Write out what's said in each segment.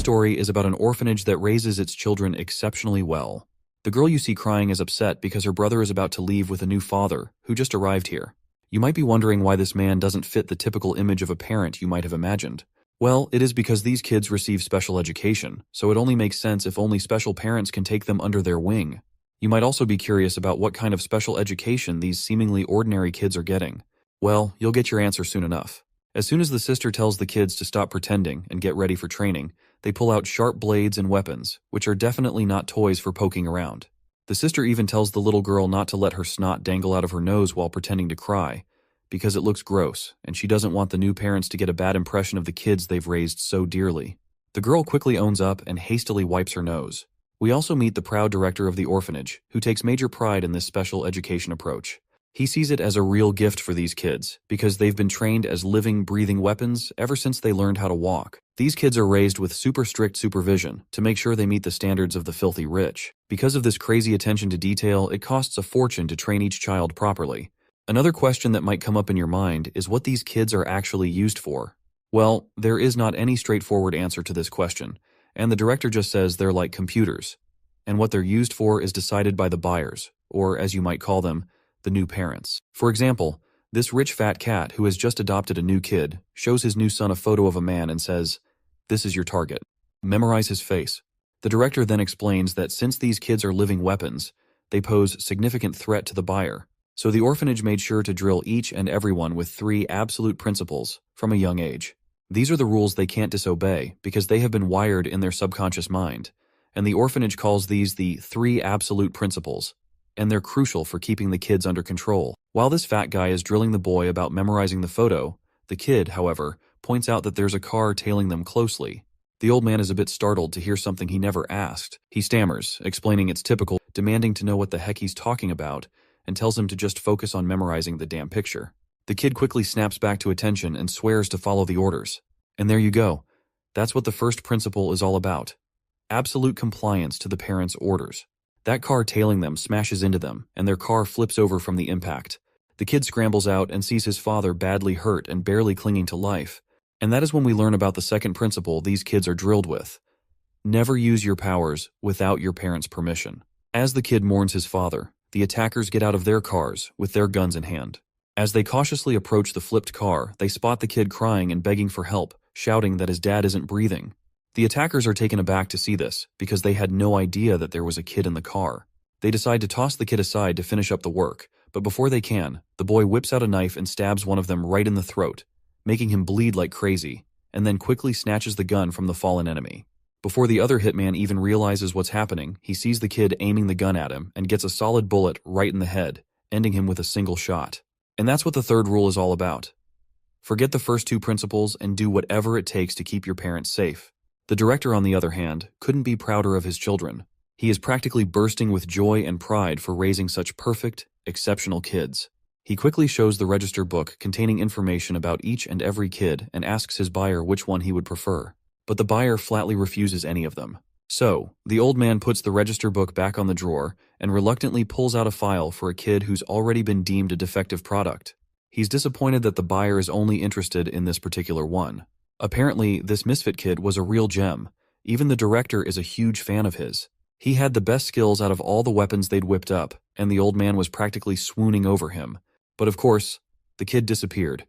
story is about an orphanage that raises its children exceptionally well. The girl you see crying is upset because her brother is about to leave with a new father who just arrived here. You might be wondering why this man doesn't fit the typical image of a parent you might have imagined. Well, it is because these kids receive special education, so it only makes sense if only special parents can take them under their wing. You might also be curious about what kind of special education these seemingly ordinary kids are getting. Well, you'll get your answer soon enough. As soon as the sister tells the kids to stop pretending and get ready for training, they pull out sharp blades and weapons, which are definitely not toys for poking around. The sister even tells the little girl not to let her snot dangle out of her nose while pretending to cry, because it looks gross, and she doesn't want the new parents to get a bad impression of the kids they've raised so dearly. The girl quickly owns up and hastily wipes her nose. We also meet the proud director of the orphanage, who takes major pride in this special education approach. He sees it as a real gift for these kids, because they've been trained as living, breathing weapons ever since they learned how to walk. These kids are raised with super strict supervision to make sure they meet the standards of the filthy rich. Because of this crazy attention to detail, it costs a fortune to train each child properly. Another question that might come up in your mind is what these kids are actually used for. Well, there is not any straightforward answer to this question, and the director just says they're like computers. And what they're used for is decided by the buyers, or as you might call them, the new parents. For example, this rich fat cat who has just adopted a new kid shows his new son a photo of a man and says, "This is your target. Memorize his face." The director then explains that since these kids are living weapons, they pose significant threat to the buyer. So the orphanage made sure to drill each and everyone with 3 absolute principles from a young age. These are the rules they can't disobey because they have been wired in their subconscious mind, and the orphanage calls these the 3 absolute principles, and they're crucial for keeping the kids under control. While this fat guy is drilling the boy about memorizing the photo, the kid, however, points out that there's a car tailing them closely. The old man is a bit startled to hear something he never asked. He stammers, explaining it's typical, demanding to know what the heck he's talking about, and tells him to just focus on memorizing the damn picture. The kid quickly snaps back to attention and swears to follow the orders. And there you go. That's what the first principle is all about. Absolute compliance to the parents' orders. That car tailing them smashes into them, and their car flips over from the impact. The kid scrambles out and sees his father badly hurt and barely clinging to life. And that is when we learn about the second principle these kids are drilled with. Never use your powers without your parents' permission. As the kid mourns his father, the attackers get out of their cars with their guns in hand. As they cautiously approach the flipped car, they spot the kid crying and begging for help, shouting that his dad isn't breathing. The attackers are taken aback to see this, because they had no idea that there was a kid in the car. They decide to toss the kid aside to finish up the work, but before they can, the boy whips out a knife and stabs one of them right in the throat, making him bleed like crazy, and then quickly snatches the gun from the fallen enemy. Before the other hitman even realizes what's happening, he sees the kid aiming the gun at him and gets a solid bullet right in the head, ending him with a single shot. And that's what the third rule is all about. Forget the first 2 principles and do whatever it takes to keep your parents safe. The director, on the other hand, couldn't be prouder of his children. He is practically bursting with joy and pride for raising such perfect, exceptional kids. He quickly shows the register book containing information about each and every kid and asks his buyer which one he would prefer. But the buyer flatly refuses any of them. So, the old man puts the register book back on the drawer and reluctantly pulls out a file for a kid who's already been deemed a defective product. He's disappointed that the buyer is only interested in this particular one. Apparently, this misfit kid was a real gem. Even the director is a huge fan of his. He had the best skills out of all the weapons they'd whipped up, and the old man was practically swooning over him. But of course, the kid disappeared,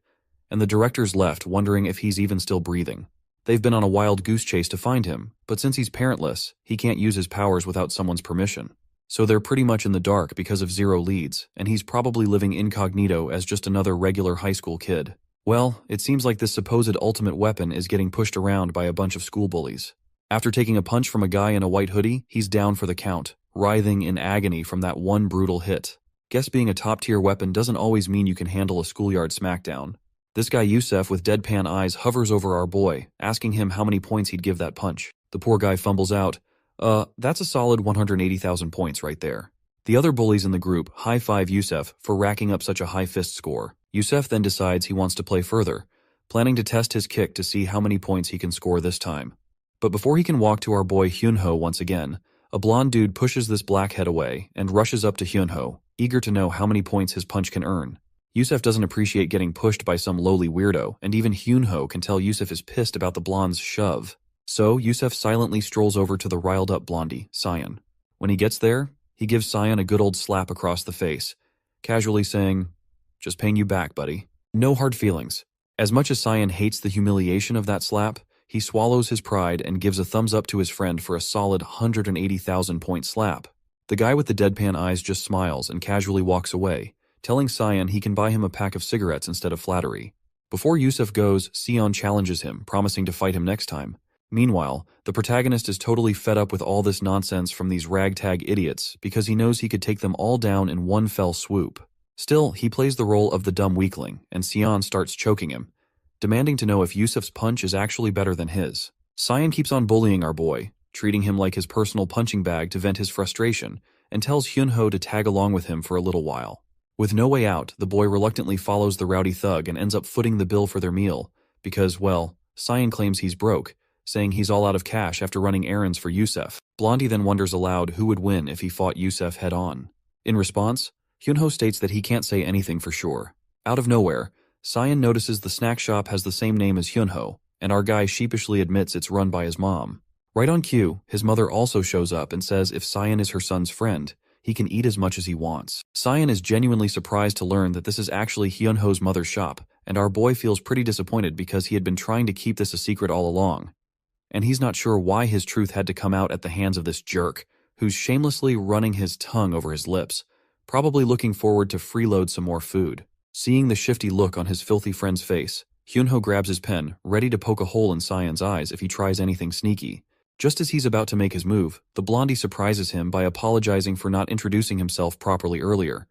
and the director's left wondering if he's even still breathing. They've been on a wild goose chase to find him, but since he's parentless, he can't use his powers without someone's permission. So they're pretty much in the dark because of 0 leads, and he's probably living incognito as just another regular high school kid. Well, it seems like this supposed ultimate weapon is getting pushed around by a bunch of school bullies. After taking a punch from a guy in a white hoodie, he's down for the count, writhing in agony from that one brutal hit. Guess being a top-tier weapon doesn't always mean you can handle a schoolyard smackdown. This guy Yusef with deadpan eyes hovers over our boy, asking him how many points he'd give that punch. The poor guy fumbles out, that's a solid 180,000 points right there. The other bullies in the group high-five Yusef for racking up such a high fist score. Yusef then decides he wants to play further, planning to test his kick to see how many points he can score this time. But before he can walk to our boy Hyunho once again, a blonde dude pushes this blackhead away and rushes up to Hyunho, eager to know how many points his punch can earn. Yusef doesn't appreciate getting pushed by some lowly weirdo, and even Hyunho can tell Yusef is pissed about the blonde's shove. So Yusef silently strolls over to the riled-up blondie, Cyan. When he gets there, he gives Cyan a good old slap across the face, casually saying, "Just paying you back, buddy." No hard feelings. As much as Cyan hates the humiliation of that slap, he swallows his pride and gives a thumbs up to his friend for a solid 180,000-point slap. The guy with the deadpan eyes just smiles and casually walks away, telling Cyan he can buy him a pack of cigarettes instead of flattery. Before Yusef goes, Sion challenges him, promising to fight him next time. Meanwhile, the protagonist is totally fed up with all this nonsense from these ragtag idiots because he knows he could take them all down in one fell swoop. Still, he plays the role of the dumb weakling, and Sion starts choking him, demanding to know if Yusef's punch is actually better than his. Cyan keeps on bullying our boy, treating him like his personal punching bag to vent his frustration, and tells Hyunho to tag along with him for a little while. With no way out, the boy reluctantly follows the rowdy thug and ends up footing the bill for their meal, because, well, Cyan claims he's broke, saying he's all out of cash after running errands for Yusef. Blondie then wonders aloud who would win if he fought Yusef head-on. In response, Hyunho states that he can't say anything for sure. Out of nowhere, Cyan notices the snack shop has the same name as Hyunho, and our guy sheepishly admits it's run by his mom. Right on cue, his mother also shows up and says if Cyan is her son's friend, he can eat as much as he wants. Cyan is genuinely surprised to learn that this is actually Hyunho's mother's shop, and our boy feels pretty disappointed because he had been trying to keep this a secret all along. And he's not sure why his truth had to come out at the hands of this jerk, who's shamelessly running his tongue over his lips, probably looking forward to freeload some more food. Seeing the shifty look on his filthy friend's face, Hyunho grabs his pen, ready to poke a hole in Cyan's eyes if he tries anything sneaky. Just as he's about to make his move, the blondie surprises him by apologizing for not introducing himself properly earlier.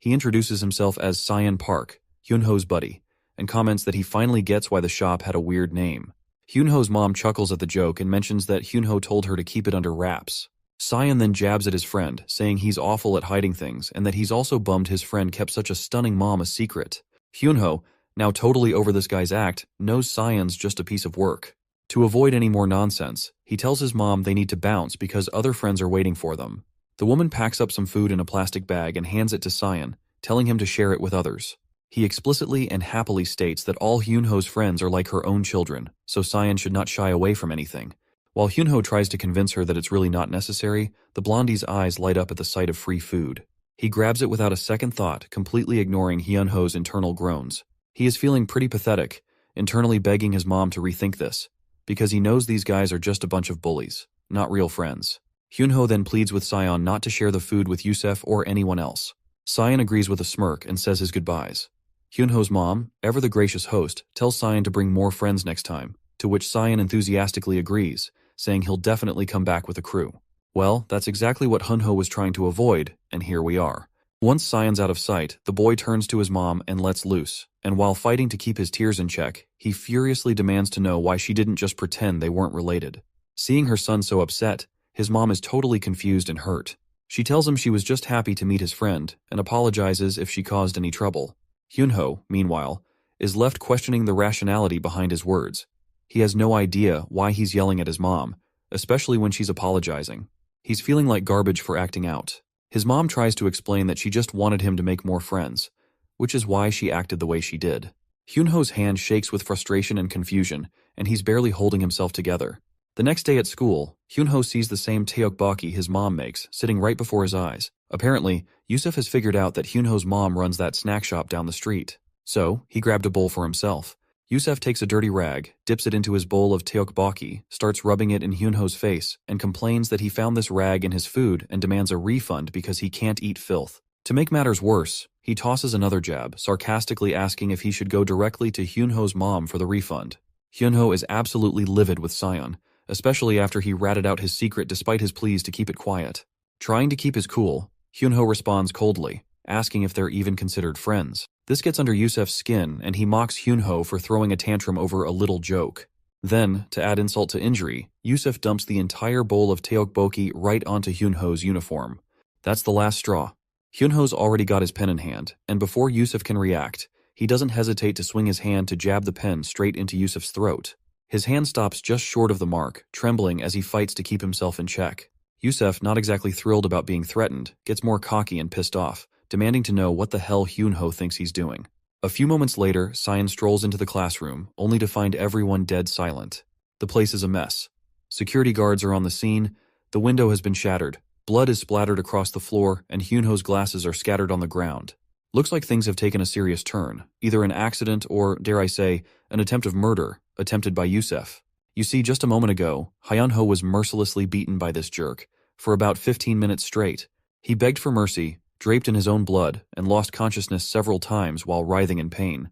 He introduces himself as Cyan Park, Hyunho's buddy, and comments that he finally gets why the shop had a weird name. Hyunho's mom chuckles at the joke and mentions that Hyunho told her to keep it under wraps. Cyan then jabs at his friend, saying he's awful at hiding things and that he's also bummed his friend kept such a stunning mom a secret. Hyunho, now totally over this guy's act, knows Cyan's just a piece of work. To avoid any more nonsense, he tells his mom they need to bounce because other friends are waiting for them. The woman packs up some food in a plastic bag and hands it to Cyan, telling him to share it with others. He explicitly and happily states that all Hyunho's friends are like her own children, so Cyan should not shy away from anything. While Hyunho tries to convince her that it's really not necessary, the blondie's eyes light up at the sight of free food. He grabs it without a second thought, completely ignoring Hyunho's internal groans. He is feeling pretty pathetic, internally begging his mom to rethink this, because he knows these guys are just a bunch of bullies, not real friends. Hyunho then pleads with Cyan not to share the food with Yusef or anyone else. Cyan agrees with a smirk and says his goodbyes. Hyunho's mom, ever the gracious host, tells Cyan to bring more friends next time, to which Cyan enthusiastically agrees, saying he'll definitely come back with a crew. Well, that's exactly what Hyunho was trying to avoid, and here we are. Once Cyan's out of sight, the boy turns to his mom and lets loose, and while fighting to keep his tears in check, he furiously demands to know why she didn't just pretend they weren't related. Seeing her son so upset, his mom is totally confused and hurt. She tells him she was just happy to meet his friend, and apologizes if she caused any trouble. Hyunho, meanwhile, is left questioning the rationality behind his words. He has no idea why he's yelling at his mom, especially when she's apologizing. He's feeling like garbage for acting out. His mom tries to explain that she just wanted him to make more friends, which is why she acted the way she did. Hyunho's hand shakes with frustration and confusion, and he's barely holding himself together. The next day at school, Hyunho sees the same tteokbokki his mom makes, sitting right before his eyes. Apparently, Yusef has figured out that Hyunho's mom runs that snack shop down the street. So, he grabbed a bowl for himself. Yusef takes a dirty rag, dips it into his bowl of tteokbokki, starts rubbing it in Hyunho's face, and complains that he found this rag in his food and demands a refund because he can't eat filth. To make matters worse, he tosses another jab, sarcastically asking if he should go directly to Hyunho's mom for the refund. Hyunho is absolutely livid with Cyan, especially after he ratted out his secret despite his pleas to keep it quiet. Trying to keep his cool, Hyunho responds coldly, asking if they're even considered friends. This gets under Yusef's skin, and he mocks Hyunho for throwing a tantrum over a little joke. Then, to add insult to injury, Yusef dumps the entire bowl of tteokbokki right onto Hyunho's uniform. That's the last straw. Hyunho's already got his pen in hand, and before Yusef can react, he doesn't hesitate to swing his hand to jab the pen straight into Yusef's throat. His hand stops just short of the mark, trembling as he fights to keep himself in check. Yusef, not exactly thrilled about being threatened, gets more cocky and pissed off, demanding to know what the hell Hyunho thinks he's doing. A few moments later, Cyan strolls into the classroom, only to find everyone dead silent. The place is a mess. Security guards are on the scene, the window has been shattered, blood is splattered across the floor, and Hyunho's glasses are scattered on the ground. Looks like things have taken a serious turn, either an accident or, dare I say, an attempt of murder, attempted by Yusef. You see, just a moment ago, Hyunho was mercilessly beaten by this jerk, for about 15 minutes straight. He begged for mercy, draped in his own blood, and lost consciousness several times while writhing in pain.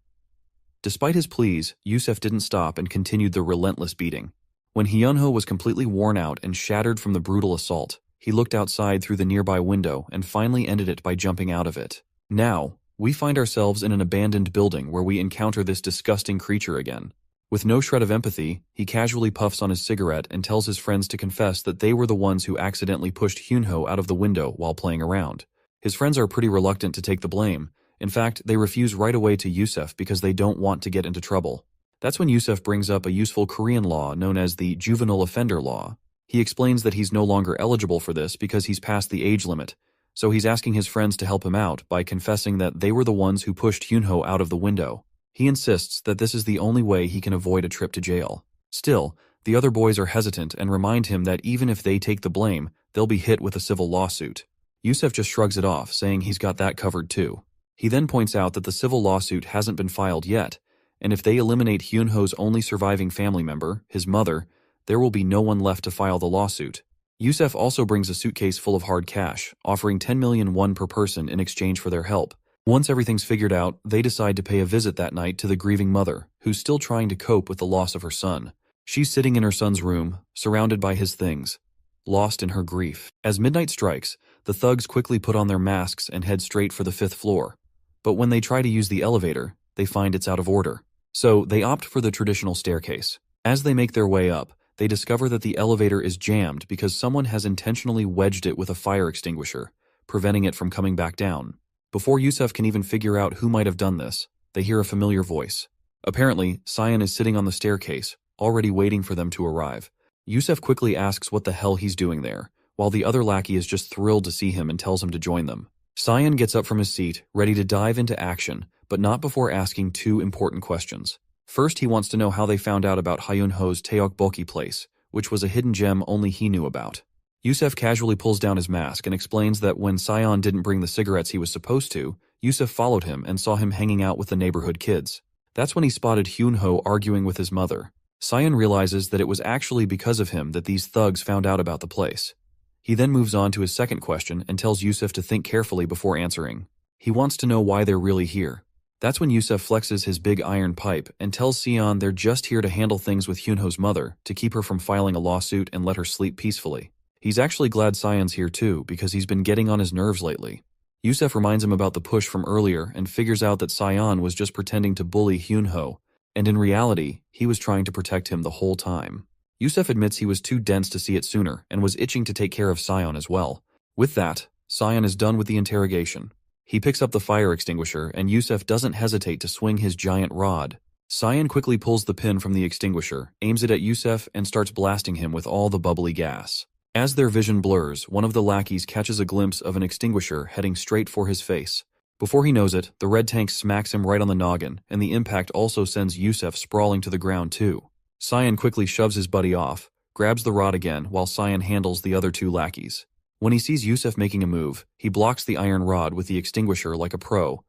Despite his pleas, Yusef didn't stop and continued the relentless beating. When Hyunho was completely worn out and shattered from the brutal assault, he looked outside through the nearby window and finally ended it by jumping out of it. Now, we find ourselves in an abandoned building where we encounter this disgusting creature again. With no shred of empathy, he casually puffs on his cigarette and tells his friends to confess that they were the ones who accidentally pushed Hyunho out of the window while playing around. His friends are pretty reluctant to take the blame. In fact, they refuse right away to Yusef because they don't want to get into trouble. That's when Yusef brings up a useful Korean law known as the juvenile offender law. He explains that he's no longer eligible for this because he's past the age limit, so he's asking his friends to help him out by confessing that they were the ones who pushed Hyunho out of the window. He insists that this is the only way he can avoid a trip to jail. Still, the other boys are hesitant and remind him that even if they take the blame, they'll be hit with a civil lawsuit. Yusef just shrugs it off, saying he's got that covered too. He then points out that the civil lawsuit hasn't been filed yet, and if they eliminate Hyunho's only surviving family member, his mother, there will be no one left to file the lawsuit. Yusef also brings a suitcase full of hard cash, offering 10 million won per person in exchange for their help. Once everything's figured out, they decide to pay a visit that night to the grieving mother, who's still trying to cope with the loss of her son. She's sitting in her son's room, surrounded by his things, lost in her grief. As midnight strikes, the thugs quickly put on their masks and head straight for the 5th floor. But when they try to use the elevator, they find it's out of order. So they opt for the traditional staircase. As they make their way up, they discover that the elevator is jammed because someone has intentionally wedged it with a fire extinguisher, preventing it from coming back down. Before Yusef can even figure out who might have done this, they hear a familiar voice. Apparently, Sion is sitting on the staircase, already waiting for them to arrive. Yusef quickly asks what the hell he's doing there, while the other lackey is just thrilled to see him and tells him to join them. Sion gets up from his seat, ready to dive into action, but not before asking 2 important questions. First, he wants to know how they found out about Hyunho's Taeokboki place, which was a hidden gem only he knew about. Yusef casually pulls down his mask and explains that when Sion didn't bring the cigarettes he was supposed to, Yusef followed him and saw him hanging out with the neighborhood kids. That's when he spotted Hyunho arguing with his mother. Sion realizes that it was actually because of him that these thugs found out about the place. He then moves on to his second question and tells Yusef to think carefully before answering. He wants to know why they're really here. That's when Yusef flexes his big iron pipe and tells Sion they're just here to handle things with Hyunho's mother, to keep her from filing a lawsuit and let her sleep peacefully. He's actually glad Sion's here too, because he's been getting on his nerves lately. Yusef reminds him about the push from earlier and figures out that Sion was just pretending to bully Hyunho, and in reality, he was trying to protect him the whole time. Yusef admits he was too dense to see it sooner and was itching to take care of Sion as well. With that, Sion is done with the interrogation. He picks up the fire extinguisher and Yusef doesn't hesitate to swing his giant rod. Sion quickly pulls the pin from the extinguisher, aims it at Yusef, and starts blasting him with all the bubbly gas. As their vision blurs, one of the lackeys catches a glimpse of an extinguisher heading straight for his face. Before he knows it, the red tank smacks him right on the noggin, and the impact also sends Yusef sprawling to the ground too. Sion quickly shoves his buddy off, grabs the rod again while Sion handles the other 2 lackeys. When he sees Yusef making a move, he blocks the iron rod with the extinguisher like a pro.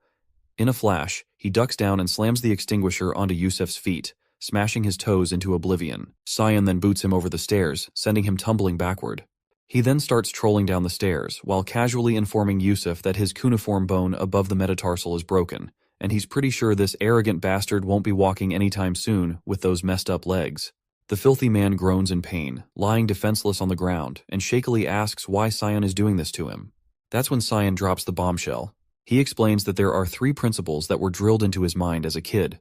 In a flash, he ducks down and slams the extinguisher onto Yusef's feet, smashing his toes into oblivion. Sion then boots him over the stairs, sending him tumbling backward. He then starts trolling down the stairs, while casually informing Yusef that his cuneiform bone above the metatarsal is broken, and he's pretty sure this arrogant bastard won't be walking anytime soon with those messed up legs. The filthy man groans in pain, lying defenseless on the ground, and shakily asks why Sion is doing this to him. That's when Sion drops the bombshell. He explains that there are 3 principles that were drilled into his mind as a kid.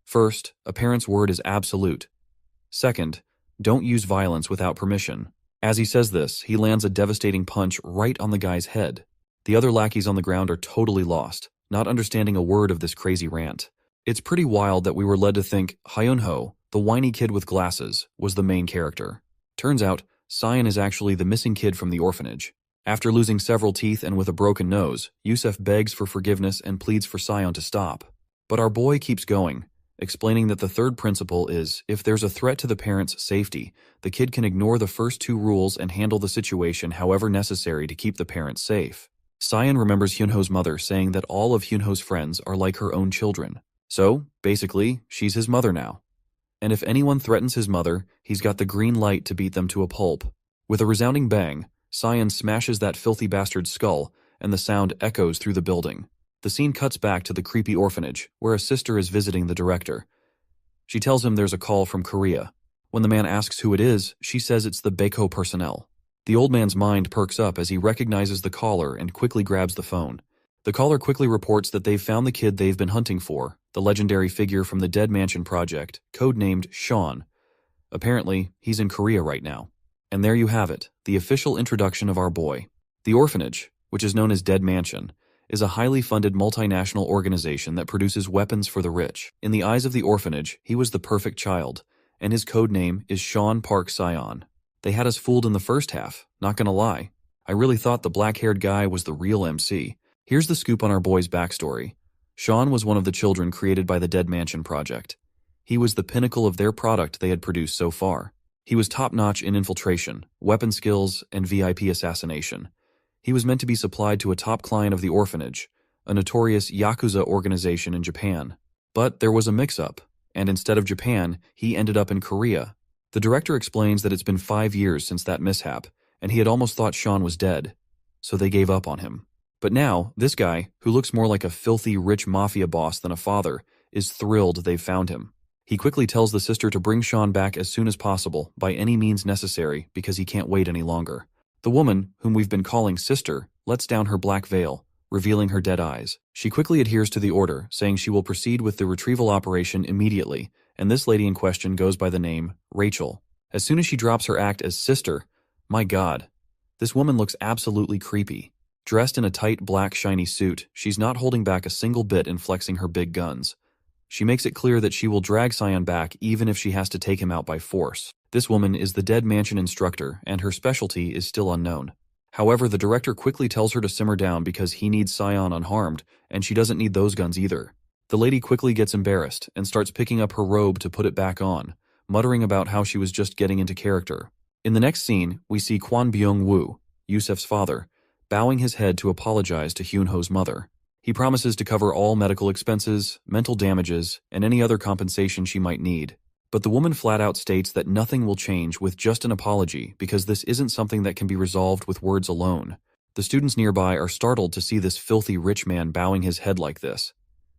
First, a parent's word is absolute. Second, don't use violence without permission. As he says this, he lands a devastating punch right on the guy's head. The other lackeys on the ground are totally lost, not understanding a word of this crazy rant. It's pretty wild that we were led to think Hyunho, the whiny kid with glasses, was the main character. Turns out, Sion is actually the missing kid from the orphanage. After losing several teeth and with a broken nose, Yusef begs for forgiveness and pleads for Sion to stop. But our boy keeps going. explaining that the third principle is, if there's a threat to the parent's safety, the kid can ignore the first two rules and handle the situation however necessary to keep the parents safe. Sayan remembers Hyunho's mother saying that all of Hyunho's friends are like her own children. So, basically, she's his mother now. And if anyone threatens his mother, he's got the green light to beat them to a pulp. With a resounding bang, Sayan smashes that filthy bastard's skull, and the sound echoes through the building. The scene cuts back to the creepy orphanage, where a sister is visiting the director. She tells him there's a call from Korea. When the man asks who it is, she says it's the Baeko personnel. The old man's mind perks up as he recognizes the caller and quickly grabs the phone. The caller quickly reports that they've found the kid they've been hunting for, the legendary figure from the Dead Mansion project, codenamed Sean. Apparently, he's in Korea right now. And there you have it, the official introduction of our boy. The Orphanage, which is known as Dead Mansion, is a highly funded multinational organization that produces weapons for the rich. In the eyes of the Orphanage, he was the perfect child, and his code name is Sean Park Sion. They had us fooled in the first half, not gonna lie. I really thought the black-haired guy was the real MC. Here's the scoop on our boy's backstory. Sean was one of the children created by the Dead Mansion project. He was the pinnacle of their product they had produced so far. He was top-notch in infiltration, weapon skills, and VIP assassination. He was meant to be supplied to a top client of the Orphanage, a notorious Yakuza organization in Japan. But there was a mix-up, and instead of Japan, he ended up in Korea. The director explains that it's been 5 years since that mishap, and he had almost thought Sean was dead, so they gave up on him. But now, this guy, who looks more like a filthy rich mafia boss than a father, is thrilled they've found him. He quickly tells the sister to bring Sean back as soon as possible, by any means necessary, because he can't wait any longer. The woman, whom we've been calling Sister, lets down her black veil, revealing her dead eyes. She quickly adheres to the order, saying she will proceed with the retrieval operation immediately, and this lady in question goes by the name Rachel. As soon as she drops her act as Sister, my God, this woman looks absolutely creepy. Dressed in a tight black shiny suit, she's not holding back a single bit in flexing her big guns. She makes it clear that she will drag Sion back even if she has to take him out by force. This woman is the Dead Mansion instructor, and her specialty is still unknown. However, the director quickly tells her to simmer down because he needs Sion unharmed, and she doesn't need those guns either. The lady quickly gets embarrassed and starts picking up her robe to put it back on, muttering about how she was just getting into character. In the next scene, we see Kwon Byung-woo, Yusef's father, bowing his head to apologize to Hyunho's mother. He promises to cover all medical expenses, mental damages, and any other compensation she might need. But the woman flat out states that nothing will change with just an apology because this isn't something that can be resolved with words alone. The students nearby are startled to see this filthy rich man bowing his head like this.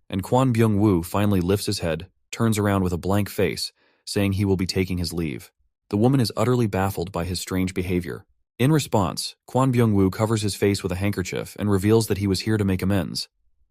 And Kwon Byung-woo finally lifts his head, turns around with a blank face, saying he will be taking his leave. The woman is utterly baffled by his strange behavior. In response, Kwon Byung-woo covers his face with a handkerchief and reveals that he was here to make amends.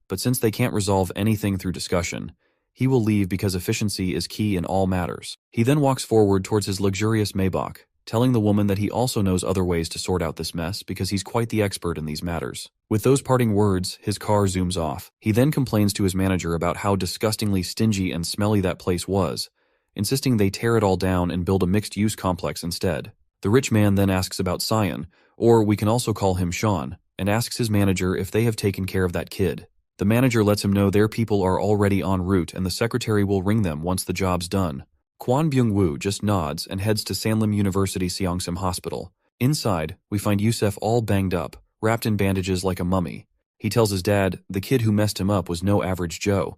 But since they can't resolve anything through discussion, he will leave because efficiency is key in all matters. He then walks forward towards his luxurious Maybach, telling the woman that he also knows other ways to sort out this mess because he's quite the expert in these matters. With those parting words, his car zooms off. He then complains to his manager about how disgustingly stingy and smelly that place was, insisting they tear it all down and build a mixed-use complex instead. The rich man then asks about Sion, or we can also call him Sean, and asks his manager if they have taken care of that kid. The manager lets him know their people are already en route and the secretary will ring them once the job's done. Kwon Byung-woo just nods and heads to Sanlim University Seongsim Hospital. Inside, we find Yusef all banged up, wrapped in bandages like a mummy. He tells his dad the kid who messed him up was no average Joe.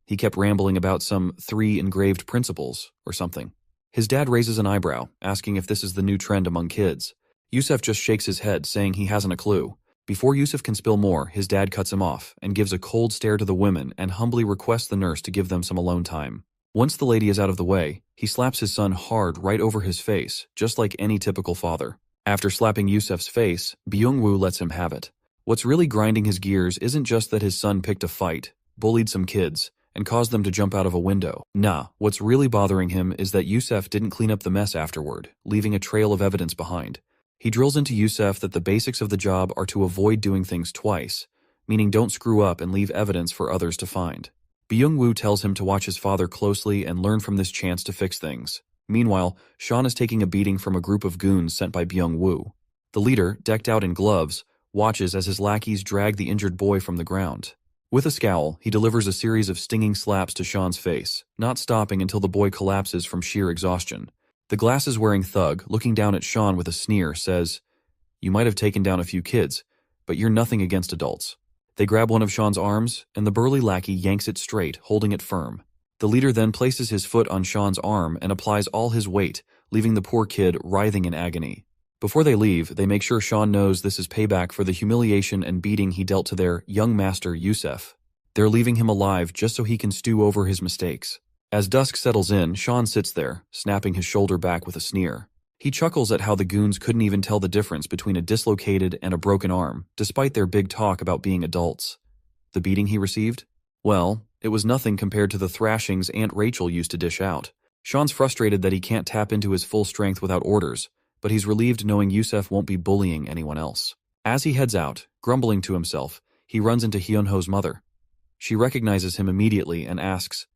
He kept rambling about some 3 engraved principles or something. His dad raises an eyebrow, asking if this is the new trend among kids. Yusef just shakes his head, saying he hasn't a clue. Before Yusef can spill more, his dad cuts him off and gives a cold stare to the women and humbly requests the nurse to give them some alone time. Once the lady is out of the way, he slaps his son hard right over his face, just like any typical father. After slapping Yusef's face, Byung-woo lets him have it. What's really grinding his gears isn't just that his son picked a fight, bullied some kids, and caused them to jump out of a window. Nah, what's really bothering him is that Yusef didn't clean up the mess afterward, leaving a trail of evidence behind. He drills into Yusef that the basics of the job are to avoid doing things twice, meaning don't screw up and leave evidence for others to find. Byung-woo tells him to watch his father closely and learn from this chance to fix things. Meanwhile, Sean is taking a beating from a group of goons sent by Byung-woo. The leader, decked out in gloves, watches as his lackeys drag the injured boy from the ground. With a scowl, he delivers a series of stinging slaps to Sean's face, not stopping until the boy collapses from sheer exhaustion. The glasses-wearing thug, looking down at Sean with a sneer, says, "You might have taken down a few kids, but you're nothing against adults." They grab one of Sean's arms, and the burly lackey yanks it straight, holding it firm. The leader then places his foot on Sean's arm and applies all his weight, leaving the poor kid writhing in agony. Before they leave, they make sure Sean knows this is payback for the humiliation and beating he dealt to their young master Yusef. They're leaving him alive just so he can stew over his mistakes. As dusk settles in, Sean sits there, snapping his shoulder back with a sneer. He chuckles at how the goons couldn't even tell the difference between a dislocated and a broken arm, despite their big talk about being adults. The beating he received? Well, it was nothing compared to the thrashings Aunt Rachel used to dish out. Sean's frustrated that he can't tap into his full strength without orders, but he's relieved knowing Yusef won't be bullying anyone else. As he heads out, grumbling to himself, he runs into Hyunho's mother. She recognizes him immediately and asks,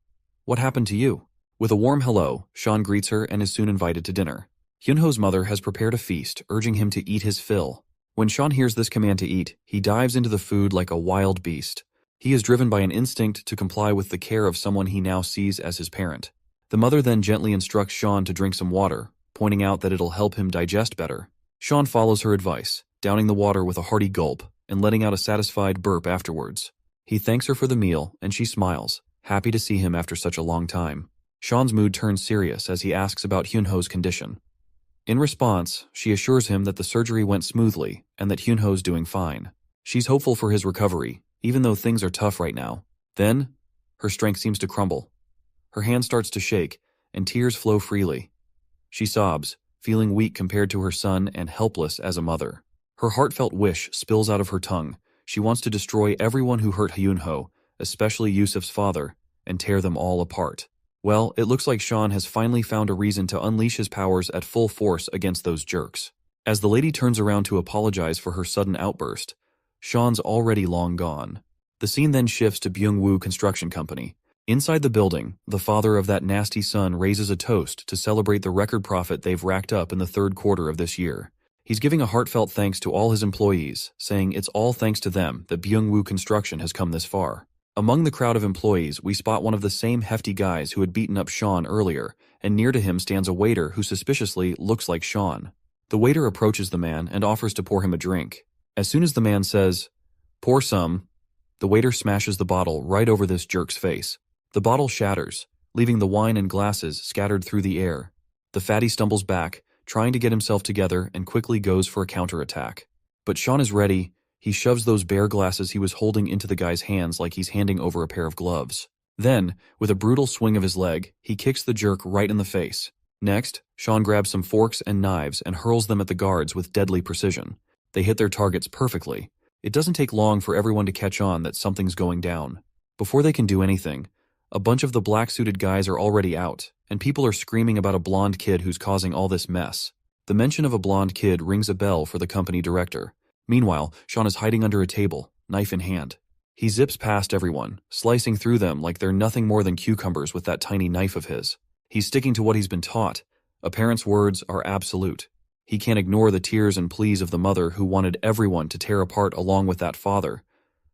"What happened to you?" With a warm hello, Sean greets her and is soon invited to dinner. Hyunho's mother has prepared a feast, urging him to eat his fill. When Sean hears this command to eat, he dives into the food like a wild beast. He is driven by an instinct to comply with the care of someone he now sees as his parent. The mother then gently instructs Sean to drink some water, pointing out that it'll help him digest better. Sean follows her advice, downing the water with a hearty gulp and letting out a satisfied burp afterwards. He thanks her for the meal, and she smiles, happy to see him after such a long time. Sean's mood turns serious as he asks about Hyunho's condition. In response, she assures him that the surgery went smoothly and that Hyunho's doing fine. She's hopeful for his recovery, even though things are tough right now. Then, her strength seems to crumble. Her hand starts to shake, and tears flow freely. She sobs, feeling weak compared to her son and helpless as a mother. Her heartfelt wish spills out of her tongue. She wants to destroy everyone who hurt Hyunho, especially Yusef's father, and tear them all apart. Well, it looks like Sean has finally found a reason to unleash his powers at full force against those jerks. As the lady turns around to apologize for her sudden outburst, Sean's already long gone. The scene then shifts to Byung-woo Construction Company. Inside the building, the father of that nasty son raises a toast to celebrate the record profit they've racked up in the third quarter of this year. He's giving a heartfelt thanks to all his employees, saying it's all thanks to them that Byung-woo Construction has come this far. Among the crowd of employees, we spot one of the same hefty guys who had beaten up Sean earlier, and near to him stands a waiter who suspiciously looks like Sean. The waiter approaches the man and offers to pour him a drink. As soon as the man says, "Pour some," the waiter smashes the bottle right over this jerk's face. The bottle shatters, leaving the wine and glasses scattered through the air. The fatty stumbles back, trying to get himself together, and quickly goes for a counterattack. But Sean is ready. He shoves those bare glasses he was holding into the guy's hands like he's handing over a pair of gloves. Then, with a brutal swing of his leg, he kicks the jerk right in the face. Next, Sean grabs some forks and knives and hurls them at the guards with deadly precision. They hit their targets perfectly. It doesn't take long for everyone to catch on that something's going down. Before they can do anything, a bunch of the black-suited guys are already out, and people are screaming about a blonde kid who's causing all this mess. The mention of a blonde kid rings a bell for the company director. Meanwhile, Sean is hiding under a table, knife in hand. He zips past everyone, slicing through them like they're nothing more than cucumbers with that tiny knife of his. He's sticking to what he's been taught. A parent's words are absolute. He can't ignore the tears and pleas of the mother who wanted everyone to tear apart along with that father.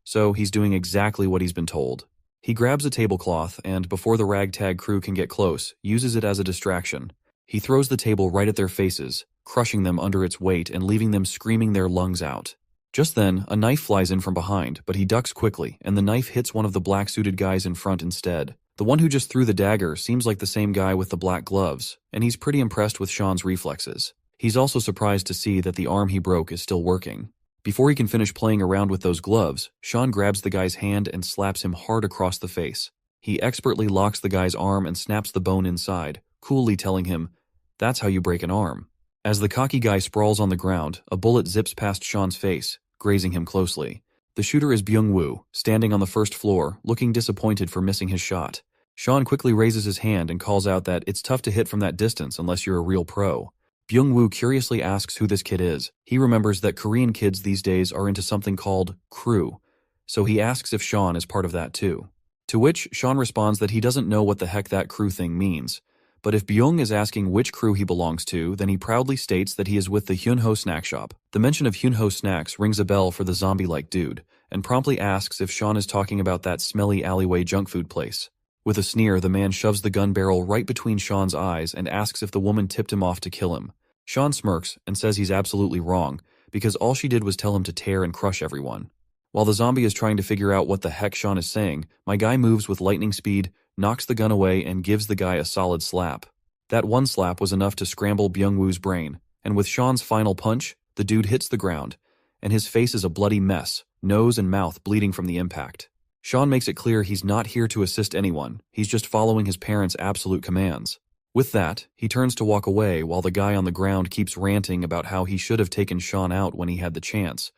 So he's doing exactly what he's been told. He grabs a tablecloth and, before the ragtag crew can get close, uses it as a distraction. He throws the table right at their faces, crushing them under its weight and leaving them screaming their lungs out. Just then, a knife flies in from behind, but he ducks quickly, and the knife hits one of the black-suited guys in front instead. The one who just threw the dagger seems like the same guy with the black gloves, and he's pretty impressed with Sean's reflexes. He's also surprised to see that the arm he broke is still working. Before he can finish playing around with those gloves, Sean grabs the guy's hand and slaps him hard across the face. He expertly locks the guy's arm and snaps the bone inside, coolly telling him, "That's how you break an arm." As the cocky guy sprawls on the ground, a bullet zips past Sean's face, grazing him closely. The shooter is Byung-woo, standing on the first floor, looking disappointed for missing his shot. Sean quickly raises his hand and calls out that it's tough to hit from that distance unless you're a real pro. Byung-woo curiously asks who this kid is. He remembers that Korean kids these days are into something called crew, so he asks if Sean is part of that too. To which Sean responds that he doesn't know what the heck that crew thing means. But if Byung is asking which crew he belongs to, then he proudly states that he is with the Hyunho snack shop. The mention of Hyunho snacks rings a bell for the zombie-like dude, and promptly asks if Sean is talking about that smelly alleyway junk food place. With a sneer, the man shoves the gun barrel right between Sean's eyes and asks if the woman tipped him off to kill him. Sean smirks and says he's absolutely wrong, because all she did was tell him to tear and crush everyone. While the zombie is trying to figure out what the heck Sean is saying, my guy moves with lightning speed, knocks the gun away, and gives the guy a solid slap. That one slap was enough to scramble Byung-woo's brain, and with Sean's final punch, the dude hits the ground, and his face is a bloody mess, nose and mouth bleeding from the impact. Sean makes it clear he's not here to assist anyone, he's just following his parents' absolute commands. With that, he turns to walk away while the guy on the ground keeps ranting about how he should have taken Sean out when he had the chance,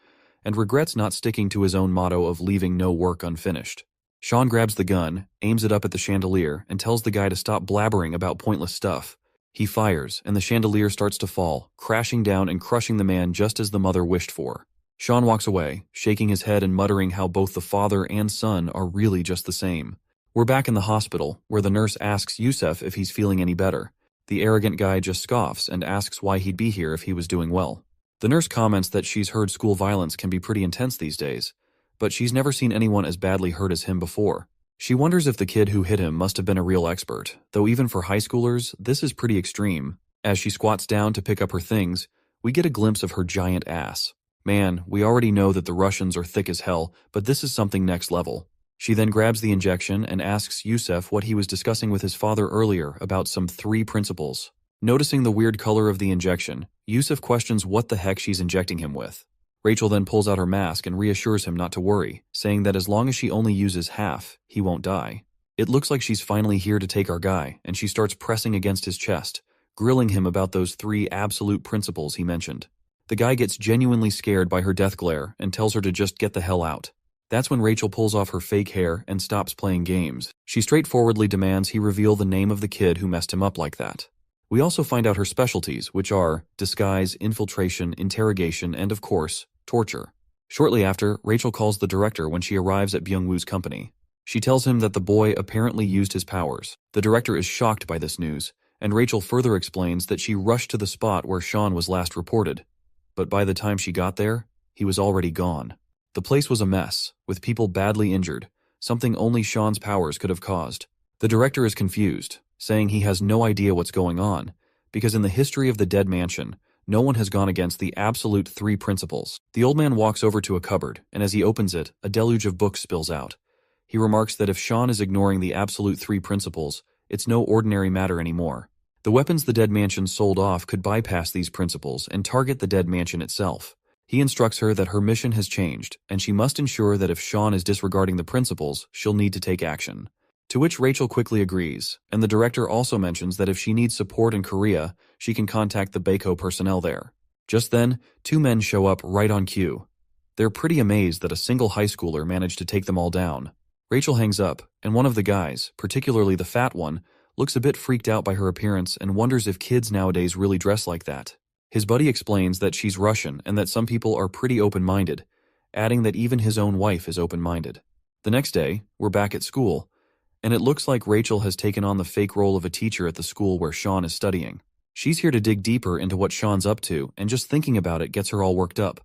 and regrets not sticking to his own motto of leaving no work unfinished. Sean grabs the gun, aims it up at the chandelier, and tells the guy to stop blabbering about pointless stuff. He fires, and the chandelier starts to fall, crashing down and crushing the man just as the mother wished for. Sean walks away, shaking his head and muttering how both the father and son are really just the same. We're back in the hospital, where the nurse asks Yusef if he's feeling any better. The arrogant guy just scoffs and asks why he'd be here if he was doing well. The nurse comments that she's heard school violence can be pretty intense these days, but she's never seen anyone as badly hurt as him before. She wonders if the kid who hit him must have been a real expert, though even for high schoolers, this is pretty extreme. As she squats down to pick up her things, we get a glimpse of her giant ass. Man, we already know that the Russians are thick as hell, but this is something next level. She then grabs the injection and asks Yusef what he was discussing with his father earlier about some 3 principles. Noticing the weird color of the injection, Yusef questions what the heck she's injecting him with. Rachel then pulls out her mask and reassures him not to worry, saying that as long as she only uses half, he won't die. It looks like she's finally here to take our guy, and she starts pressing against his chest, grilling him about those 3 absolute principles he mentioned. The guy gets genuinely scared by her death glare and tells her to just get the hell out. That's when Rachel pulls off her fake hair and stops playing games. She straightforwardly demands he reveal the name of the kid who messed him up like that. We also find out her specialties, which are disguise, infiltration, interrogation, and of course, torture. Shortly after, Rachel calls the director when she arrives at Byung-woo's company. She tells him that the boy apparently used his powers. The director is shocked by this news, and Rachel further explains that she rushed to the spot where Sean was last reported. But by the time she got there, he was already gone. The place was a mess, with people badly injured, something only Sean's powers could have caused. The director is confused, saying he has no idea what's going on, because in the history of the Dead Mansion, no one has gone against the absolute 3 principles. The old man walks over to a cupboard, and as he opens it, a deluge of books spills out. He remarks that if Sean is ignoring the absolute 3 principles, it's no ordinary matter anymore. The weapons the Dead Mansion sold off could bypass these principles and target the Dead Mansion itself. He instructs her that her mission has changed, and she must ensure that if Sean is disregarding the principles, she'll need to take action. To which Rachel quickly agrees, and the director also mentions that if she needs support in Korea, she can contact the Baeko personnel there. Just then, 2 men show up right on cue. They're pretty amazed that a single high schooler managed to take them all down. Rachel hangs up, and one of the guys, particularly the fat one, looks a bit freaked out by her appearance and wonders if kids nowadays really dress like that. His buddy explains that she's Russian and that some people are pretty open-minded, adding that even his own wife is open-minded. The next day, we're back at school, and it looks like Rachel has taken on the fake role of a teacher at the school where Sean is studying. She's here to dig deeper into what Sean's up to, and just thinking about it gets her all worked up.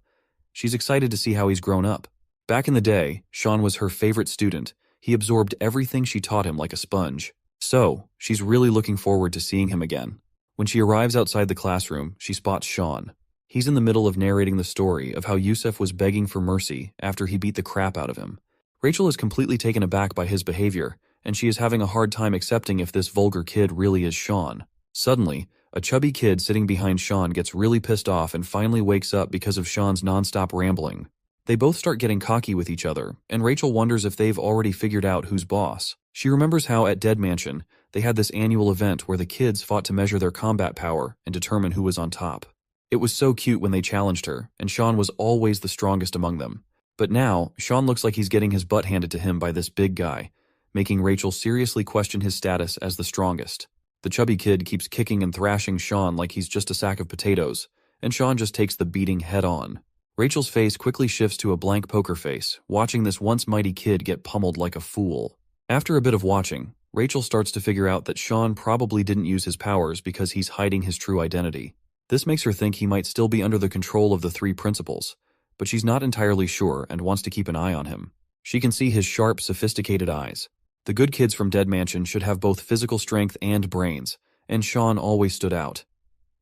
She's excited to see how he's grown up. Back in the day, Sean was her favorite student. He absorbed everything she taught him like a sponge. So, she's really looking forward to seeing him again. When she arrives outside the classroom, she spots Sean. He's in the middle of narrating the story of how Yusef was begging for mercy after he beat the crap out of him. Rachel is completely taken aback by his behavior, and she is having a hard time accepting if this vulgar kid really is Sean. Suddenly, a chubby kid sitting behind Sean gets really pissed off and finally wakes up because of Sean's nonstop rambling. They both start getting cocky with each other, and Rachel wonders if they've already figured out who's boss. She remembers how at Dead Mansion, they had this annual event where the kids fought to measure their combat power and determine who was on top. It was so cute when they challenged her, and Sean was always the strongest among them. But now, Sean looks like he's getting his butt handed to him by this big guy, making Rachel seriously question his status as the strongest. The chubby kid keeps kicking and thrashing Sean like he's just a sack of potatoes, and Sean just takes the beating head on. Rachel's face quickly shifts to a blank poker face, watching this once mighty kid get pummeled like a fool. After a bit of watching, Rachel starts to figure out that Sean probably didn't use his powers because he's hiding his true identity. This makes her think he might still be under the control of the 3 principles, but she's not entirely sure and wants to keep an eye on him. She can see his sharp, sophisticated eyes. The good kids from Dead Mansion should have both physical strength and brains, and Sean always stood out.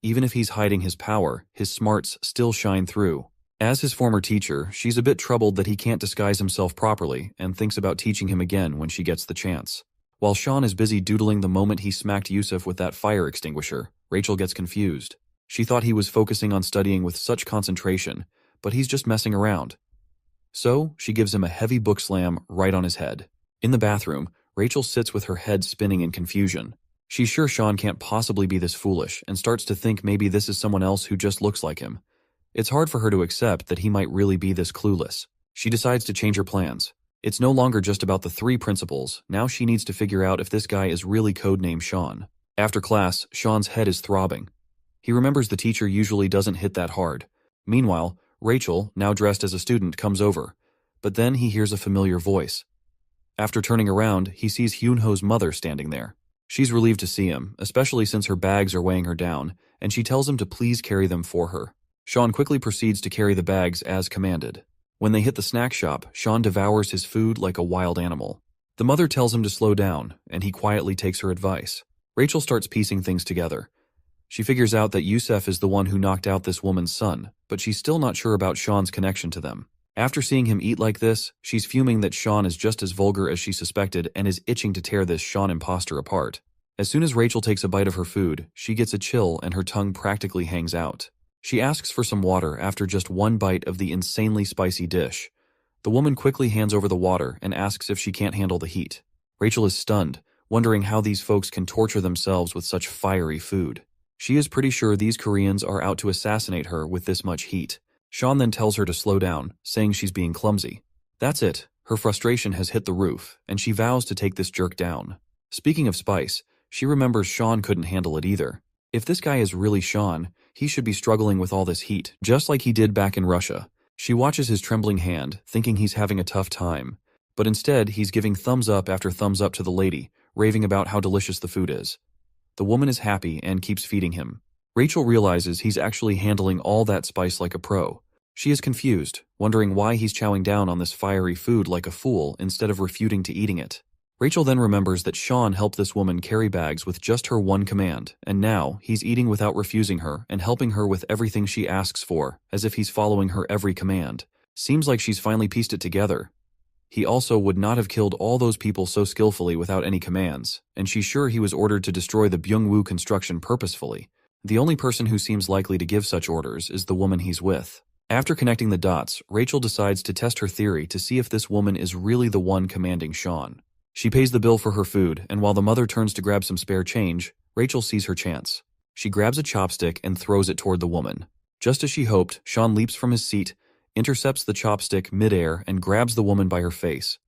Even if he's hiding his power, his smarts still shine through. As his former teacher, she's a bit troubled that he can't disguise himself properly and thinks about teaching him again when she gets the chance. While Sean is busy doodling the moment he smacked Yusuf with that fire extinguisher, Rachel gets confused. She thought he was focusing on studying with such concentration, but he's just messing around. So, she gives him a heavy book slam right on his head. In the bathroom, Rachel sits with her head spinning in confusion. She's sure Sean can't possibly be this foolish and starts to think maybe this is someone else who just looks like him. It's hard for her to accept that he might really be this clueless. She decides to change her plans. It's no longer just about the three principals, now she needs to figure out if this guy is really codenamed Sean. After class, Sean's head is throbbing. He remembers the teacher usually doesn't hit that hard. Meanwhile, Rachel, now dressed as a student, comes over. But then he hears a familiar voice. After turning around, he sees Hyunho's mother standing there. She's relieved to see him, especially since her bags are weighing her down, and she tells him to please carry them for her. Sean quickly proceeds to carry the bags as commanded. When they hit the snack shop, Sean devours his food like a wild animal. The mother tells him to slow down, and he quietly takes her advice. Rachel starts piecing things together. She figures out that Yusuf is the one who knocked out this woman's son, but she's still not sure about Sean's connection to them. After seeing him eat like this, she's fuming that Sean is just as vulgar as she suspected and is itching to tear this Sean imposter apart. As soon as Rachel takes a bite of her food, she gets a chill and her tongue practically hangs out. She asks for some water after just one bite of the insanely spicy dish. The woman quickly hands over the water and asks if she can't handle the heat. Rachel is stunned, wondering how these folks can torture themselves with such fiery food. She is pretty sure these Koreans are out to assassinate her with this much heat. Sean then tells her to slow down, saying she's being clumsy. That's it. Her frustration has hit the roof, and she vows to take this jerk down. Speaking of spice, she remembers Sean couldn't handle it either. If this guy is really Sean, he should be struggling with all this heat, just like he did back in Russia. She watches his trembling hand, thinking he's having a tough time. But instead, he's giving thumbs up after thumbs up to the lady, raving about how delicious the food is. The woman is happy and keeps feeding him. Rachel realizes he's actually handling all that spice like a pro. She is confused, wondering why he's chowing down on this fiery food like a fool instead of refuting to eating it. Rachel then remembers that Sean helped this woman carry bags with just her one command, and now he's eating without refusing her and helping her with everything she asks for, as if he's following her every command. Seems like she's finally pieced it together. He also would not have killed all those people so skillfully without any commands, and she's sure he was ordered to destroy the Byungwoo construction purposefully. The only person who seems likely to give such orders is the woman he's with. After connecting the dots, Rachel decides to test her theory to see if this woman is really the one commanding Sean. She pays the bill for her food, and while the mother turns to grab some spare change, Rachel sees her chance. She grabs a chopstick and throws it toward the woman. Just as she hoped, Sean leaps from his seat, intercepts the chopstick midair, and grabs the woman by her face.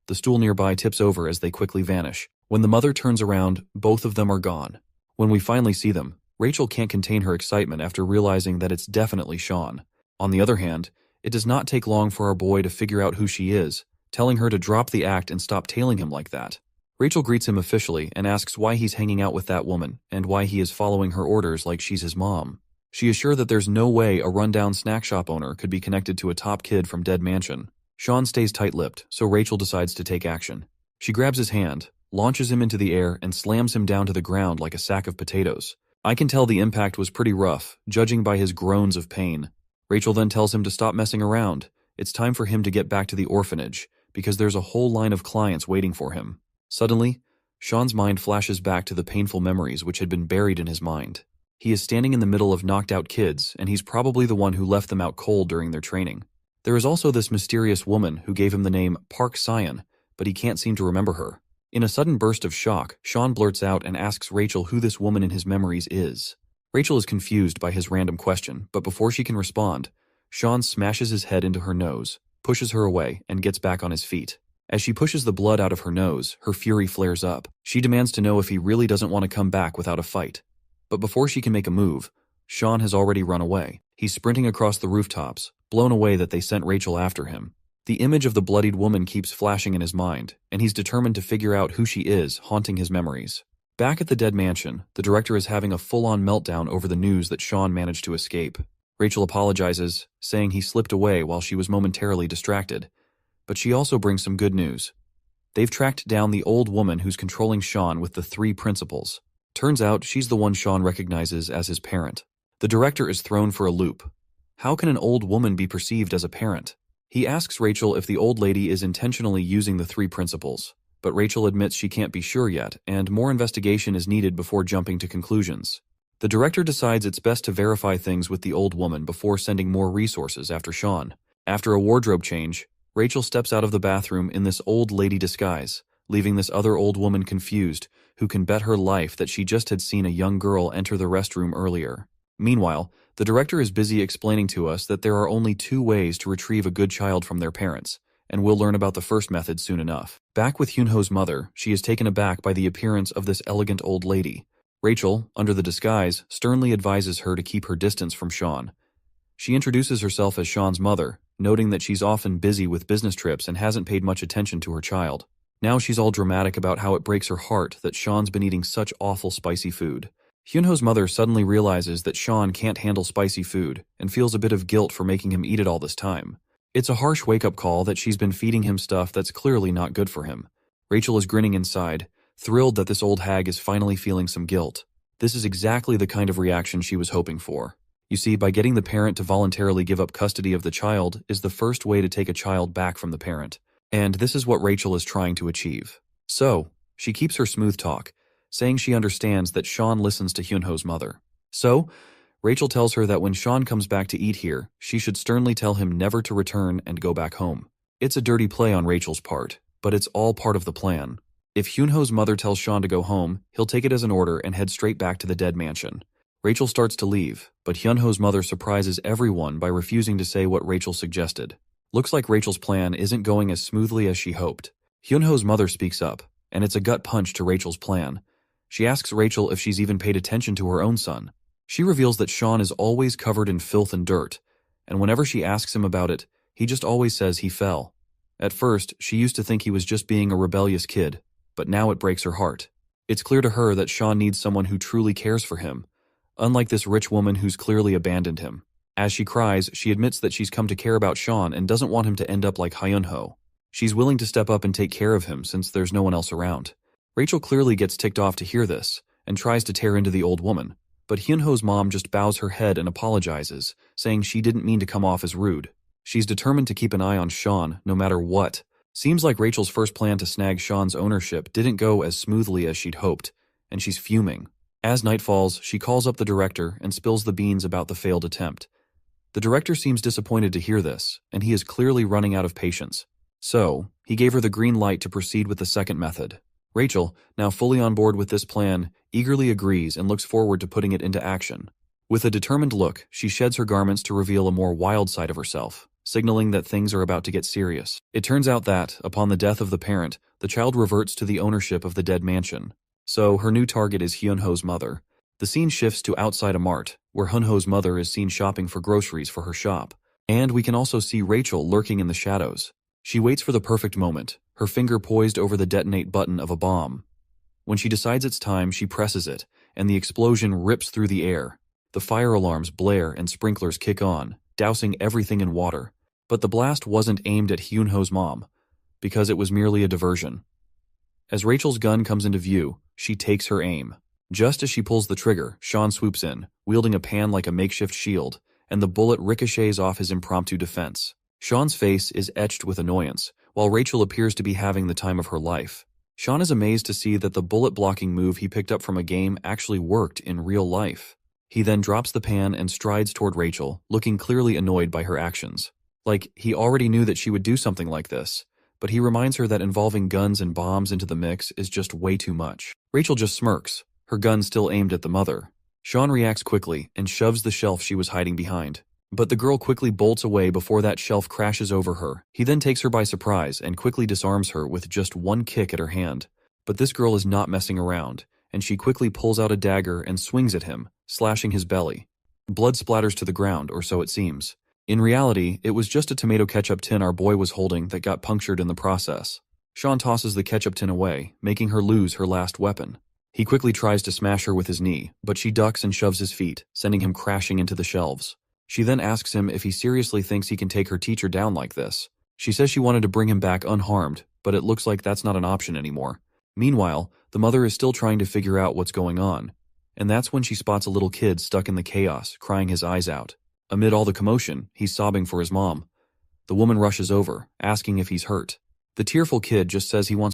The stool nearby tips over as they quickly vanish. When the mother turns around, both of them are gone. When we finally see them, Rachel can't contain her excitement after realizing that it's definitely Sean. On the other hand, it does not take long for our boy to figure out who she is, telling her to drop the act and stop tailing him like that. Rachel greets him officially and asks why he's hanging out with that woman and why he is following her orders like she's his mom. She is sure that there's no way a rundown snack shop owner could be connected to a top kid from Dead Mansion. Sean stays tight-lipped, so Rachel decides to take action. She grabs his hand, launches him into the air, and slams him down to the ground like a sack of potatoes. I can tell the impact was pretty rough, judging by his groans of pain. Rachel then tells him to stop messing around. It's time for him to get back to the orphanage, because there's a whole line of clients waiting for him. Suddenly, Sean's mind flashes back to the painful memories which had been buried in his mind. He is standing in the middle of knocked-out kids, and he's probably the one who left them out cold during their training. There is also this mysterious woman who gave him the name Park Syan, but he can't seem to remember her. In a sudden burst of shock, Sean blurts out and asks Rachel who this woman in his memories is. Rachel is confused by his random question, but before she can respond, Sean smashes his head into her nose, pushes her away, and gets back on his feet. As she pushes the blood out of her nose, her fury flares up. She demands to know if he really doesn't want to come back without a fight. But before she can make a move, Sean has already run away. He's sprinting across the rooftops, blown away that they sent Rachel after him. The image of the bloodied woman keeps flashing in his mind, and he's determined to figure out who she is, haunting his memories. Back at the Dead Mansion, the director is having a full-on meltdown over the news that Sean managed to escape. Rachel apologizes, saying he slipped away while she was momentarily distracted. But she also brings some good news. They've tracked down the old woman who's controlling Sean with the 3 principles. Turns out she's the one Sean recognizes as his parent. The director is thrown for a loop. How can an old woman be perceived as a parent? He asks Rachel if the old lady is intentionally using the 3 principles, but Rachel admits she can't be sure yet, and more investigation is needed before jumping to conclusions. The director decides it's best to verify things with the old woman before sending more resources after Sean. After a wardrobe change, Rachel steps out of the bathroom in this old lady disguise, leaving this other old woman confused, who can bet her life that she just had seen a young girl enter the restroom earlier. Meanwhile, the director is busy explaining to us that there are only 2 ways to retrieve a good child from their parents, and we'll learn about the first method soon enough. Back with Hyunho's mother, she is taken aback by the appearance of this elegant old lady. Rachel, under the disguise, sternly advises her to keep her distance from Sean. She introduces herself as Sean's mother, noting that she's often busy with business trips and hasn't paid much attention to her child. Now she's all dramatic about how it breaks her heart that Sean's been eating such awful spicy food. Hyunho's mother suddenly realizes that Sean can't handle spicy food and feels a bit of guilt for making him eat it all this time. It's a harsh wake-up call that she's been feeding him stuff that's clearly not good for him. Rachel is grinning inside, thrilled that this old hag is finally feeling some guilt. This is exactly the kind of reaction she was hoping for. You see, by getting the parent to voluntarily give up custody of the child is the first way to take a child back from the parent. And this is what Rachel is trying to achieve. So, she keeps her smooth talk, saying she understands that Sean listens to Hyunho's mother. So, Rachel tells her that when Sean comes back to eat here, she should sternly tell him never to return and go back home. It's a dirty play on Rachel's part, but it's all part of the plan. If Hyunho's mother tells Sean to go home, he'll take it as an order and head straight back to the dead mansion. Rachel starts to leave, but Hyunho's mother surprises everyone by refusing to say what Rachel suggested. Looks like Rachel's plan isn't going as smoothly as she hoped. Hyunho's mother speaks up, and it's a gut punch to Rachel's plan. She asks Rachel if she's even paid attention to her own son. She reveals that Sean is always covered in filth and dirt, and whenever she asks him about it, he just always says he fell. At first, she used to think he was just being a rebellious kid, but now it breaks her heart. It's clear to her that Sean needs someone who truly cares for him, unlike this rich woman who's clearly abandoned him. As she cries, she admits that she's come to care about Sean and doesn't want him to end up like Hyunho. She's willing to step up and take care of him since there's no one else around. Rachel clearly gets ticked off to hear this, and tries to tear into the old woman, but Hyunho's mom just bows her head and apologizes, saying she didn't mean to come off as rude. She's determined to keep an eye on Sean, no matter what. Seems like Rachel's first plan to snag Sean's ownership didn't go as smoothly as she'd hoped, and she's fuming. As night falls, she calls up the director and spills the beans about the failed attempt. The director seems disappointed to hear this, and he is clearly running out of patience. So, he gave her the green light to proceed with the second method. Rachel, now fully on board with this plan, eagerly agrees and looks forward to putting it into action. With a determined look, she sheds her garments to reveal a more wild side of herself, signaling that things are about to get serious. It turns out that, upon the death of the parent, the child reverts to the ownership of the dead mansion. So, her new target is Hyunho's mother. The scene shifts to outside a mart, where Hyunho's mother is seen shopping for groceries for her shop. And we can also see Rachel lurking in the shadows. She waits for the perfect moment, her finger poised over the detonate button of a bomb. When she decides it's time, she presses it, and the explosion rips through the air. The fire alarms blare and sprinklers kick on, dousing everything in water. But the blast wasn't aimed at Hyunho's mom, because it was merely a diversion. As Rachel's gun comes into view, she takes her aim. Just as she pulls the trigger, Sean swoops in, wielding a pan like a makeshift shield, and the bullet ricochets off his impromptu defense. Sean's face is etched with annoyance, while Rachel appears to be having the time of her life. Sean is amazed to see that the bullet-blocking move he picked up from a game actually worked in real life. He then drops the pan and strides toward Rachel, looking clearly annoyed by her actions. Like, he already knew that she would do something like this, but he reminds her that involving guns and bombs into the mix is just way too much. Rachel just smirks, her gun still aimed at the mother. Sean reacts quickly and shoves the shelf she was hiding behind. But the girl quickly bolts away before that shelf crashes over her. He then takes her by surprise and quickly disarms her with just one kick at her hand. But this girl is not messing around, and she quickly pulls out a dagger and swings at him, slashing his belly. Blood splatters to the ground, or so it seems. In reality, it was just a tomato ketchup tin our boy was holding that got punctured in the process. Sean tosses the ketchup tin away, making her lose her last weapon. He quickly tries to smash her with his knee, but she ducks and shoves his feet, sending him crashing into the shelves. She then asks him if he seriously thinks he can take her teacher down like this. She says she wanted to bring him back unharmed, but it looks like that's not an option anymore. Meanwhile, the mother is still trying to figure out what's going on. And that's when she spots a little kid stuck in the chaos, crying his eyes out. Amid all the commotion, he's sobbing for his mom. The woman rushes over, asking if he's hurt. The tearful kid just says he wants